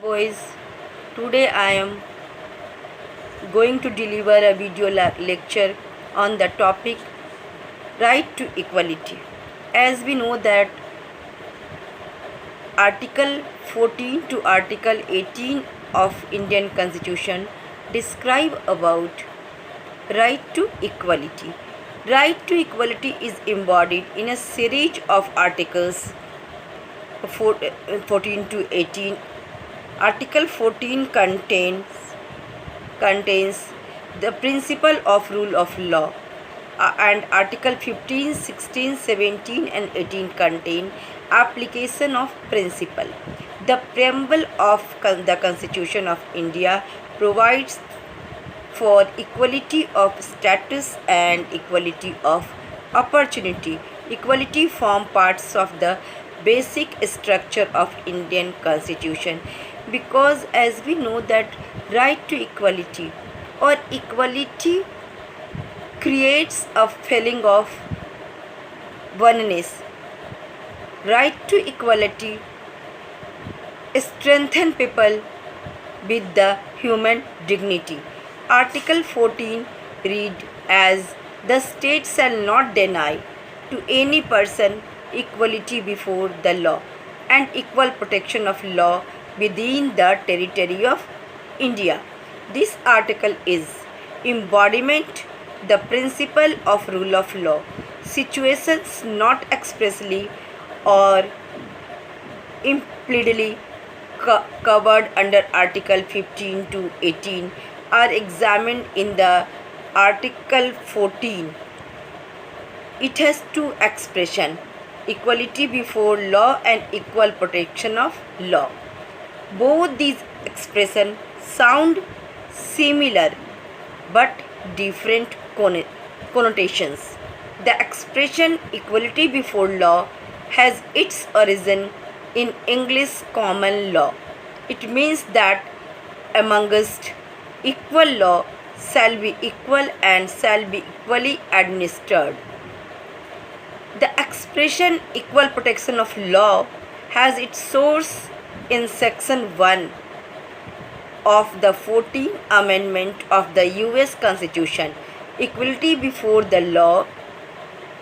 Boys, today I am going to deliver a video lecture on the topic right to equality. As we know that Article 14 to Article 18 of Indian Constitution describe about right to equality. Right to equality is embodied in a series of articles 14 to 18. Article 14 contains the principle of rule of law, and Article 15, 16, 17 and 18 contain application of principle. The preamble of the Constitution of India provides for equality of status and equality of opportunity. Equality form parts of the basic structure of Indian Constitution, because as we know that right to equality or equality creates a feeling of oneness. Right to equality strengthen people with the human dignity. Article 14 read as the state shall not deny to any person equality before the law and equal protection of law within the territory of India. This article is embodiment the principle of rule of law. Situations not expressly or impliedly covered under Article 15 to 18 are examined in the Article 14. It has two expressions: equality before law and equal protection of law. Both these expressions sound similar but different connotations. The expression equality before law has its origin in English common law. It means that amongst equal law shall be equal and shall be equally administered. The expression equal protection of law has its source in Section 1 of the 14th Amendment of the US Constitution. Equality before the law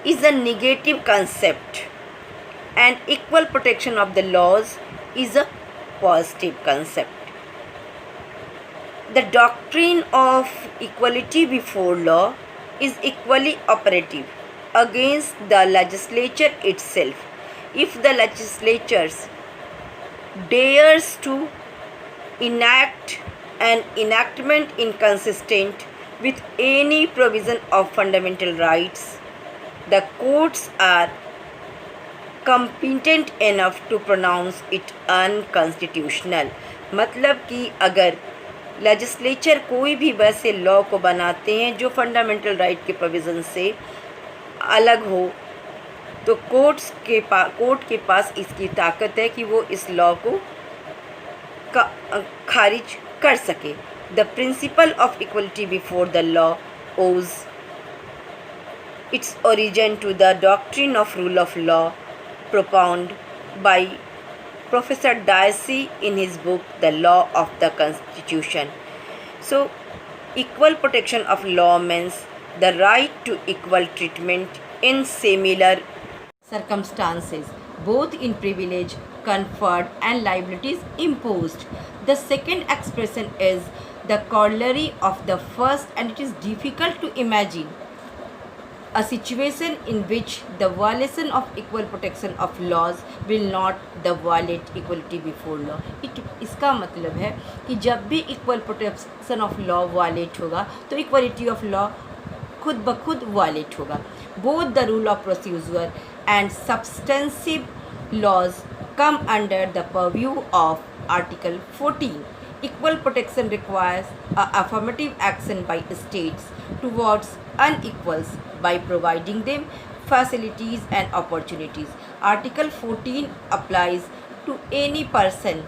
is a negative concept and equal protection of the laws is a positive concept. The doctrine of equality before law is equally operative against the legislature itself. If the legislature dares to enact an enactment inconsistent with any provision of fundamental rights, the courts are competent enough to pronounce it unconstitutional. मतलब कि अगर legislature कोई भी वैसे law को बनाते हैं जो फंडामेंटल राइट के प्रोविज़न से अलग हो, तो कोर्ट के पास इसकी ताकत है कि वो इस लॉ को खारिज कर सके. The principle of equality before the law ओज its origin to the doctrine of rule of law propounded by Professor Dicey in his book The Law of the Constitution. So, equal protection of law means the right to equal treatment in similar circumstances, both in privilege conferred and liabilities imposed. The second expression is the corollary of the first, and it is difficult to imagine a situation in which the violation of equal protection of laws will not the violate equality before law. इसका मतलब है कि जब भी equal protection of law violate होगा तो equality of law खुद ब खुद violate होगा. Both the rule of procedure and substantive laws come under the purview of Article 14. Equal protection requires affirmative action by states towards unequals by providing them facilities and opportunities. Article 14 applies to any person,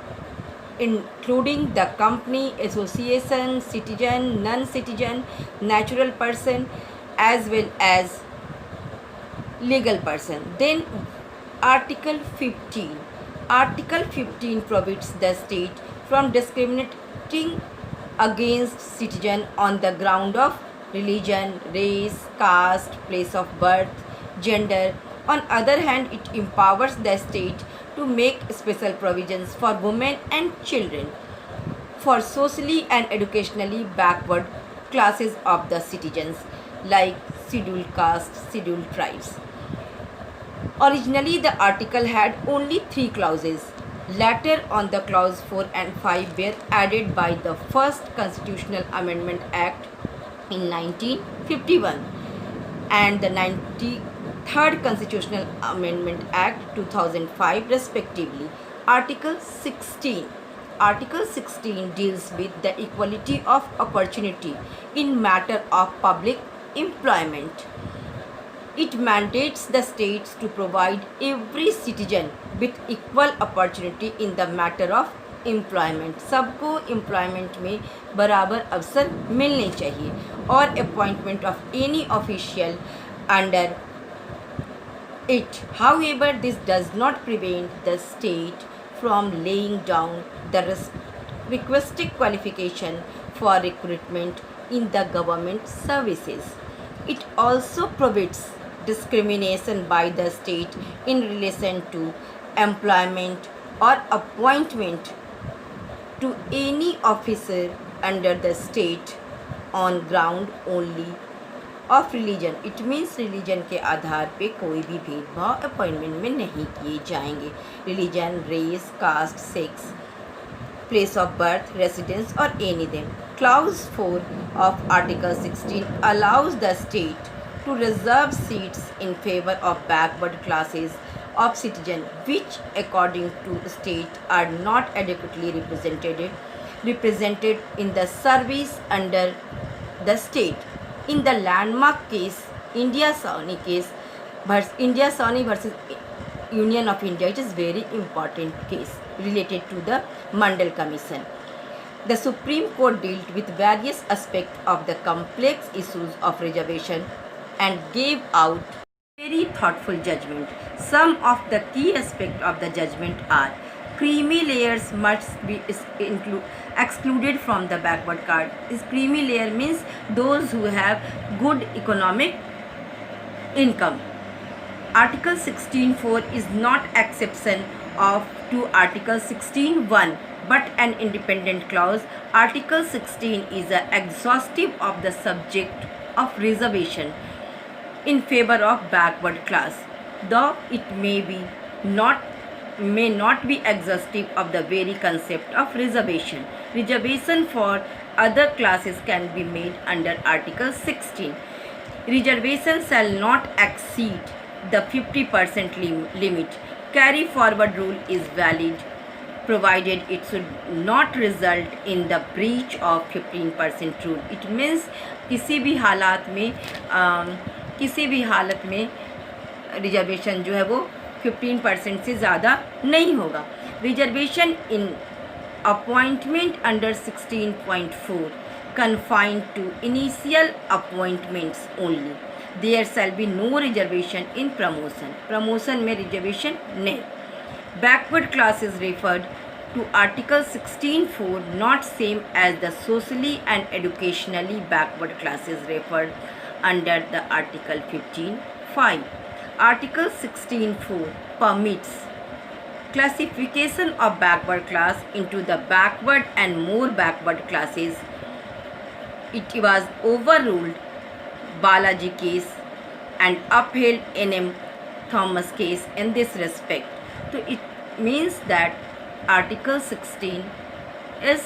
including the company, association, citizen, non-citizen, natural person, as well as legal person. Then Article 15. Article 15 prohibits the state from discriminating against citizen on the ground of religion, race, caste, place of birth, gender. On other hand, it empowers the state to make special provisions for women and children, for socially and educationally backward classes of the citizens like scheduled castes, scheduled tribes. Originally, the article had only 3 clauses. Later on, the clause 4 and 5 were added by the first Constitutional Amendment Act in 1951 and the 93rd Constitutional Amendment Act 2005 respectively. Article 16. Article 16 deals with the equality of opportunity in matter of public employment. It mandates the states to provide every citizen with equal opportunity in the matter of employment. सबको employment में बराबर अवसर मिलने चाहिए. और appointment of any official under it. However, this does not prevent the state from laying down the requisite qualification for recruitment in the government services. It also prohibits discrimination by the state in relation to employment or appointment to any officer under the state on ground only of religion. It means religion के आधार पे कोई भी भेदभाव appointment में नहीं किए जाएंगे. Religion, race, caste, sex, place of birth, residence और any them. Clause 4 of article 16 allows the state to reserve seats in favour of backward classes of citizen which according to state are not adequately represented in the service under the state. In the landmark case, India Sawhney versus Union of India, it is very important case related to the Mandal Commission. The Supreme Court dealt with various aspects of the complex issues of reservation and gave out very thoughtful judgment. Some of the key aspects of the judgment are: creamy layers must be excluded from the backward card. Is creamy layer means those who have good economic income. Article 16(4) is not exception to Article 16(1) but an independent clause. Article 16 is exhaustive of the subject of reservation in favor of backward class, though it may not be exhaustive of the very concept of reservation. Reservation for other classes can be made under Article 16. Reservation shall not exceed the 50% limit. Carry forward rule is valid provided it should not result in the breach of 15% rule. It means किसी भी हालत में reservation जो है वो 15% से ज़्यादा नहीं होगा. Reservation in appointment under 16.4 confined to initial appointments only. There shall be no reservation in promotion. Promotion में रिजर्वेशन नहीं. Backward classes referred to Article 16(4) not same as the socially and educationally backward classes referred under the Article 15(5). Article 16(4) permits classification of backward class into the backward and more backward classes. It was overruled Balaji case and upheld N.M. Thomas case in this respect. So it means that Article 16 is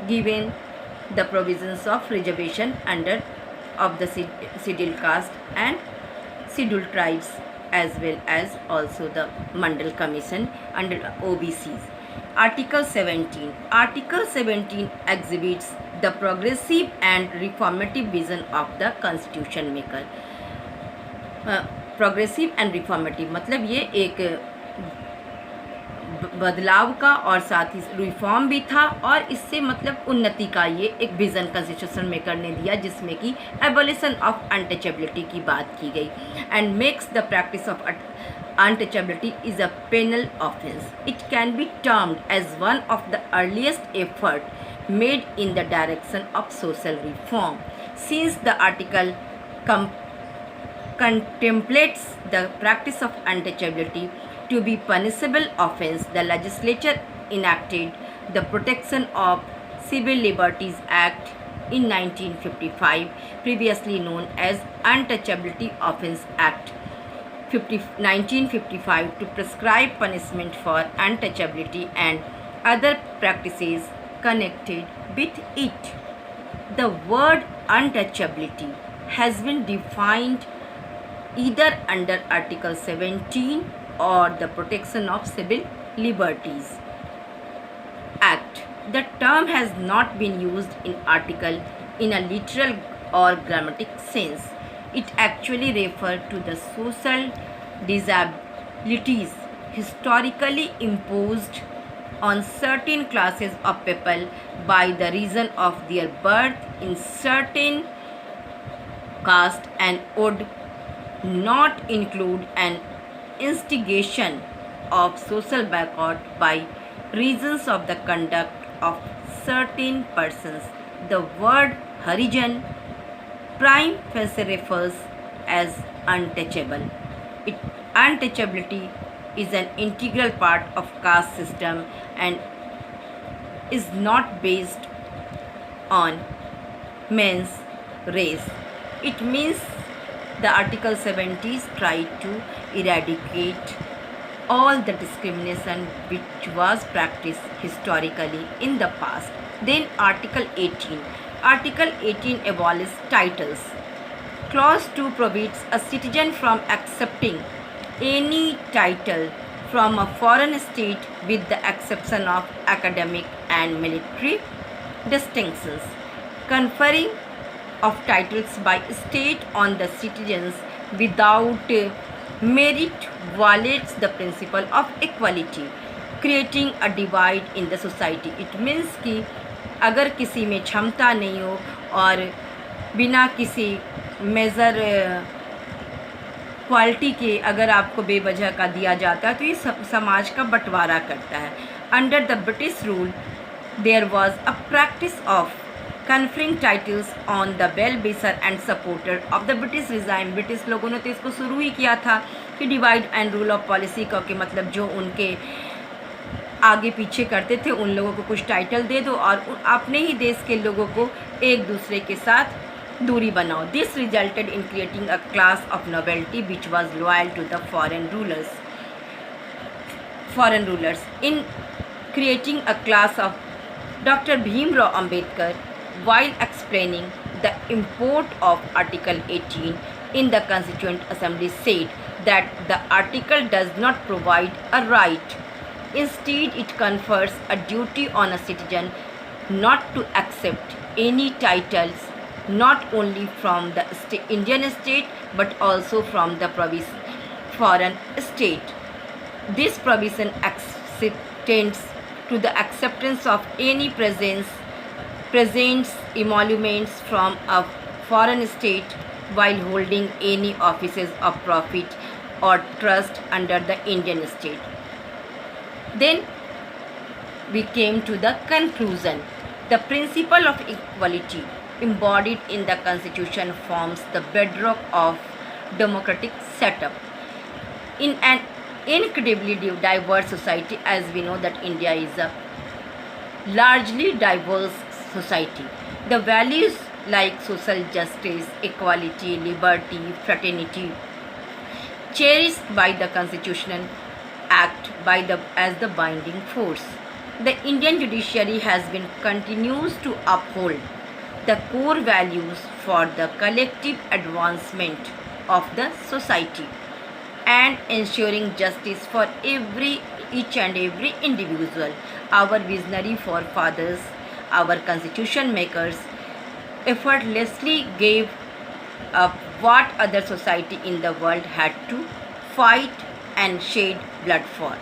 given the provisions of reservation under of the scheduled caste and scheduled tribes as well as also the Mandal Commission under OBCs. Article 17. Article 17 exhibits the progressive and reformative vision of the constitution maker. Progressive and reformative मतलब ये एक बदलाव का और साथ ही reform भी था और इससे मतलब उन्नति का ये एक विज़न कॉन्स्टिट्यूशन मेकर ने दिया जिसमें कि एबोलिशन ऑफ अनटचेबिलिटी की बात की गई. And makes the practice of untouchability is a penal offense. It can be termed as one of the earliest efforts made in the direction of social reform. Since the article contemplates the practice of untouchability to be punishable offense, the legislature enacted the Protection of Civil Liberties Act in 1955, previously known as Untouchability Offence Act 1955, to prescribe punishment for untouchability and other practices connected with it. The word untouchability has been defined either under Article 17 or the Protection of Civil Liberties Act. The term has not been used in article in a literal or grammatic sense. It actually refers to the social disabilities historically imposed on certain classes of people by the reason of their birth in certain caste, and would not include an instigation of social boycott by reasons of the conduct of certain persons. The word Harijan prime facie refers as untouchable. Untouchability is an integral part of caste system and is not based on men's race. It means the Article 70s tried to eradicate all the discrimination which was practiced historically in the past. Then Article 18. Article 18 abolishes titles. Clause 2 prohibits a citizen from accepting any title from a foreign state with the exception of academic and military distinctions. Conferring of titles by state on the citizens without merit violates the principle of equality, creating a divide in the society. It means कि अगर किसी में क्षमता नहीं हो और बिना किसी मेज़र क्वालिटी के अगर आपको बेवजह का दिया जाता है तो ये समाज का बंटवारा करता है. Under the British rule there was a practice of conferring titles on the well-wisher and supporter of the British regime. British लोगों ने तो इसको शुरू ही किया था कि divide and rule of policy का, कि मतलब जो उनके आगे पीछे करते थे उन लोगों को कुछ टाइटल दे दो और अपने ही देश के लोगों को एक दूसरे के साथ दूरी बनाओ. This resulted in creating a class of nobility which was loyal to the foreign rulers. In creating a class of Dr. Bhimrao Ambedkar, while explaining the import of Article 18 in the Constituent Assembly, said that the article does not provide a right. Instead, it confers a duty on a citizen not to accept any titles, not only from the Indian state but also from the foreign state. This provision extends to the acceptance of any presents, emoluments from a foreign state while holding any offices of profit or trust under the Indian state. Then we came to the conclusion. The principle of equality embodied in the Constitution forms the bedrock of democratic setup. In an incredibly diverse society, as we know that India is a largely diverse society, the values like social justice, equality, liberty, fraternity, cherished by the Constitution, act as the binding force. The Indian judiciary has been continues to uphold the core values for the collective advancement of the society and ensuring justice for each and every individual. Our visionary forefathers, our constitution makers, effortlessly gave up what other society in the world had to fight and shed blood for.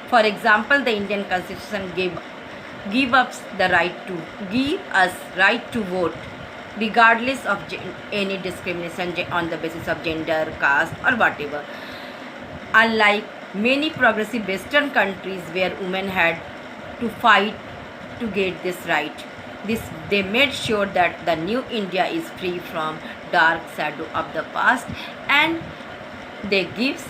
For example, the Indian Constitution give us the right to vote, regardless of any discrimination on the basis of gender, caste, or whatever. unlike many progressive Western countries where women had to fight to get this right. They made sure that the new India is free from dark shadow of the past, and they gives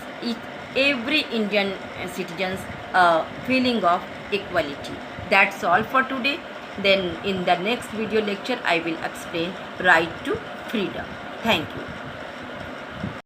every Indian citizens a feeling of equality. That's all for today. Then in the next video lecture I will explain right to freedom. Thank you.